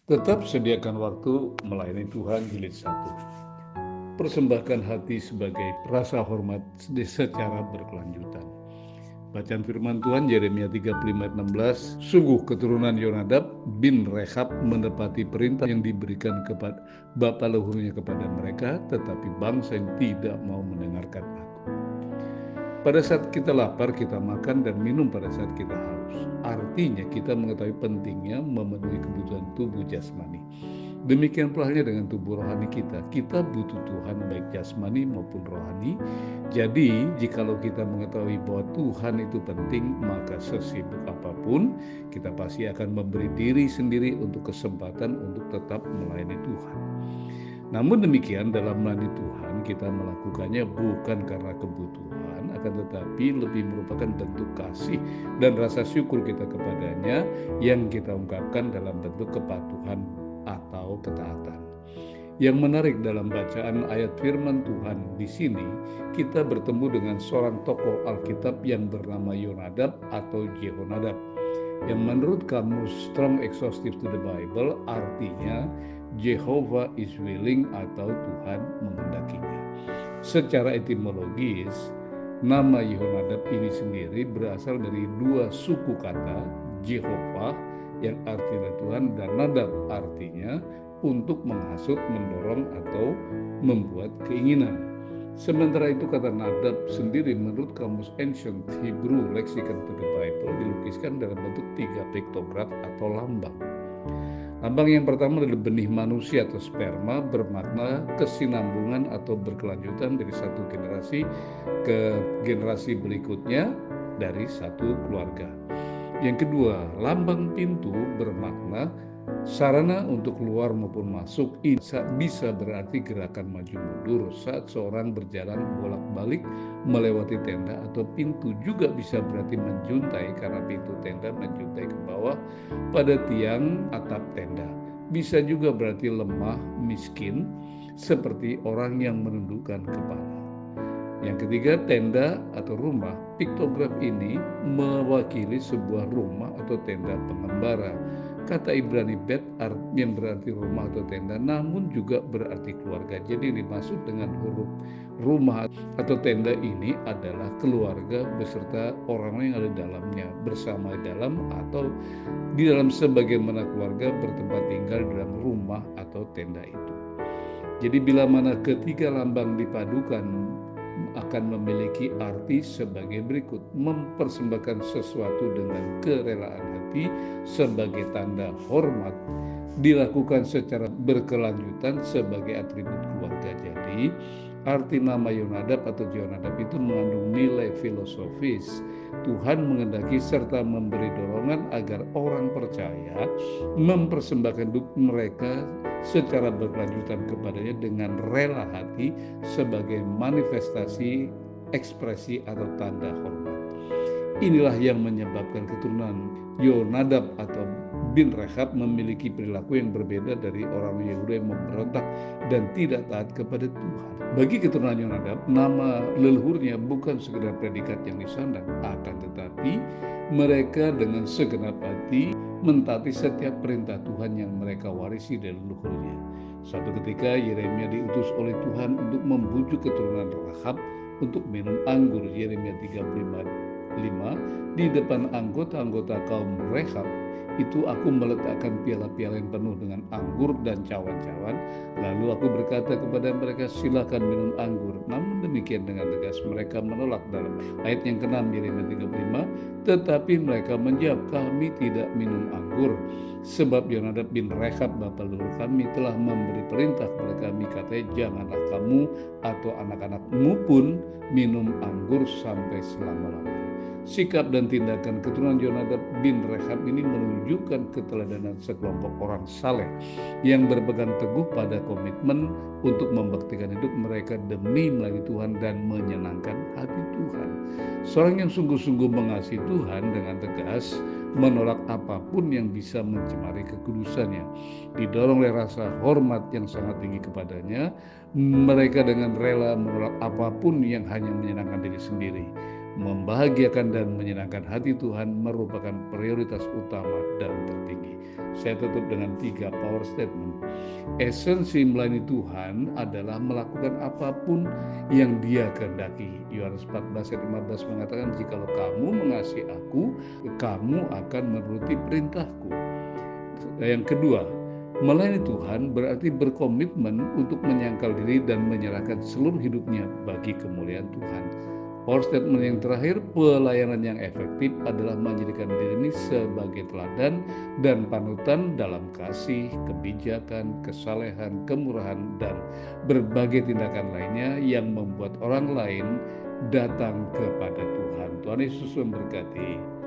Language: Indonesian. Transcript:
Tetap sediakan waktu melayani Tuhan jilid 1. Persembahkan hati sebagai rasa hormat secara berkelanjutan. Bacaan firman Tuhan Yeremia 35 ayat 16. Sungguh keturunan Yonadab bin Rechab menepati perintah yang diberikan kepada bapa leluhurnya kepada mereka, tetapi bangsa yang tidak mau mendengarkan aku. Pada saat kita lapar, kita makan dan minum pada saat kita haus. Artinya kita mengetahui pentingnya memenuhi kebutuhan tubuh jasmani. Demikian pula halnya dengan tubuh rohani kita. Kita butuh Tuhan baik jasmani maupun rohani. Jadi jikalau kita mengetahui bahwa Tuhan itu penting, maka sesibuk apapun kita pasti akan memberi diri sendiri untuk kesempatan untuk tetap melayani Tuhan. Namun demikian, dalam melayani Tuhan kita melakukannya bukan karena kebutuhan, akan tetapi lebih merupakan bentuk kasih dan rasa syukur kita kepadanya yang kita ungkapkan dalam bentuk kepatuhan atau ketaatan. Yang menarik dalam bacaan ayat firman Tuhan di sini, kita bertemu dengan seorang tokoh Alkitab yang bernama Yonadab atau Jehonadab, yang menurut kamus Strong Exhaustive to the Bible artinya Jehovah is willing atau Tuhan menghendakinya. Secara etimologis, nama Yehonadab ini sendiri berasal dari dua suku kata, Jehovah yang artinya Tuhan dan Nadab artinya untuk menghasut, mendorong atau membuat keinginan. Sementara itu kata Nadab sendiri menurut kamus Ancient Hebrew Lexicon to the Bible dilukiskan dalam bentuk 3 piktograf atau lambang. Lambang yang pertama adalah benih manusia atau sperma, bermakna kesinambungan atau berkelanjutan dari satu generasi ke generasi berikutnya dari satu keluarga. Yang kedua, lambang pintu bermakna sarana untuk keluar maupun masuk. Bisa berarti gerakan maju mundur saat seorang berjalan bolak-balik melewati tenda, atau pintu juga bisa berarti menjuntai karena pintu tenda menjuntai ke bawah pada tiang atap tenda. Bisa juga berarti lemah, miskin, seperti orang yang menundukkan kepala. Yang ketiga, tenda atau rumah. Piktograf ini mewakili sebuah rumah atau tenda pengembara. Kata Ibrani bet yang berarti rumah atau tenda, namun juga berarti keluarga. Jadi dimaksud dengan huruf rumah atau tenda ini adalah keluarga beserta orang yang ada di dalamnya, bersama di dalam atau di dalam sebagaimana keluarga bertempat tinggal di dalam rumah atau tenda itu. Jadi bila mana ketiga lambang dipadukan akan memiliki arti sebagai berikut: mempersembahkan sesuatu dengan kerelaan hati sebagai tanda hormat, dilakukan secara berkelanjutan sebagai atribut keluarga. Jadi arti nama Yonadab atau Jehonadab itu mengandung nilai filosofis. Tuhan menghendaki serta memberi dorongan agar orang percaya mempersembahkan hidup mereka secara berkelanjutan kepadanya dengan rela hati sebagai manifestasi, ekspresi atau tanda hormat. Inilah yang menyebabkan keturunan Yonadab atau bin Rechab memiliki perilaku yang berbeda dari orang Yahudi yang memberontak dan tidak taat kepada Tuhan. Bagi keturunan Yonadab, nama leluhurnya bukan sekedar predikat yang disandang, akan tetapi mereka dengan segenap hati mentaati setiap perintah Tuhan yang mereka warisi dari leluhurnya. Suatu ketika Yeremia diutus oleh Tuhan untuk membujuk keturunan Rechab untuk minum anggur. Yeremia 35:5, di depan anggota-anggota kaum Rechab itu aku meletakkan piala-piala yang penuh dengan anggur dan cawan-cawan. Lalu aku berkata kepada mereka, silakan minum anggur. Namun demikian dengan tegas mereka menolak. Dalam ayat yang ke-6 Yeremia 35, tetapi mereka menjawab, kami tidak minum anggur, sebab Yonadab bin Rechab bapa leluhur kami telah memberi perintah kepada kami, katanya, janganlah kamu atau anak-anakmu pun minum anggur sampai selama-lamanya. Sikap dan tindakan keturunan Yonadab bin Rechab ini menunjukkan keteladanan sekelompok orang saleh yang berpegang teguh pada komitmen untuk membaktikan hidup mereka demi melayani Tuhan dan menyenangkan hati Tuhan. Seorang yang sungguh-sungguh mengasihi Tuhan dengan tegas menolak apapun yang bisa mencemari kekudusannya. Didorong oleh rasa hormat yang sangat tinggi kepadanya, mereka dengan rela menolak apapun yang hanya menyenangkan diri sendiri. Membahagiakan dan menyenangkan hati Tuhan merupakan prioritas utama dan tertinggi. Saya tutup dengan 3 power statement. Esensi melayani Tuhan adalah melakukan apapun yang Dia kehendaki. Yohanes 14 ayat 15 mengatakan, "Jikalau kamu mengasihi aku, kamu akan menuruti perintahku." Yang kedua, melayani Tuhan berarti berkomitmen untuk menyangkal diri dan menyerahkan seluruh hidupnya bagi kemuliaan Tuhan. Power statement yang terakhir, pelayanan yang efektif adalah menjadikan diri ini sebagai teladan dan panutan dalam kasih, kebijakan, kesalehan, kemurahan, dan berbagai tindakan lainnya yang membuat orang lain datang kepada Tuhan. Tuhan Yesus memberkati.